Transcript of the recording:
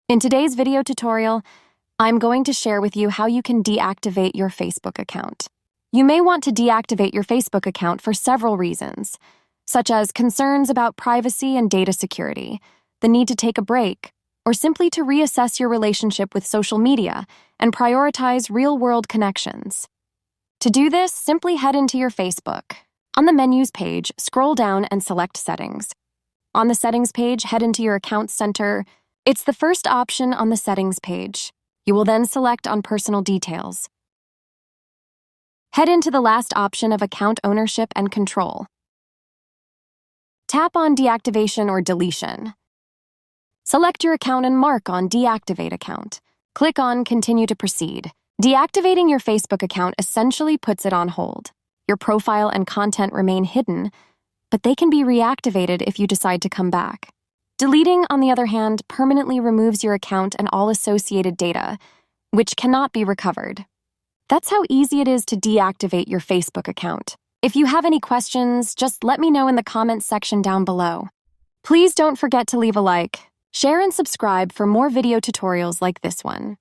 In today's video tutorial, I'm going to share with you how you can deactivate your Facebook account. You may want to deactivate your Facebook account for several reasons, such as concerns about privacy and data security, the need to take a break, or simply to reassess your relationship with social media and prioritize real-world connections. To do this, simply head into your Facebook. On the Menus page, scroll down and select Settings. On the Settings page, head into your Account Center. It's the first option on the Settings page. You will then select on Personal Details. Head into the last option of Account Ownership and Control. Tap on Deactivation or Deletion. Select your account and mark on Deactivate Account. Click on Continue to proceed. Deactivating your Facebook account essentially puts it on hold. Your profile and content remain hidden, but they can be reactivated if you decide to come back. Deleting, on the other hand, permanently removes your account and all associated data, which cannot be recovered. That's how easy it is to deactivate your Facebook account. If you have any questions, just let me know in the comments section down below. Please don't forget to leave a like, share and subscribe for more video tutorials like this one.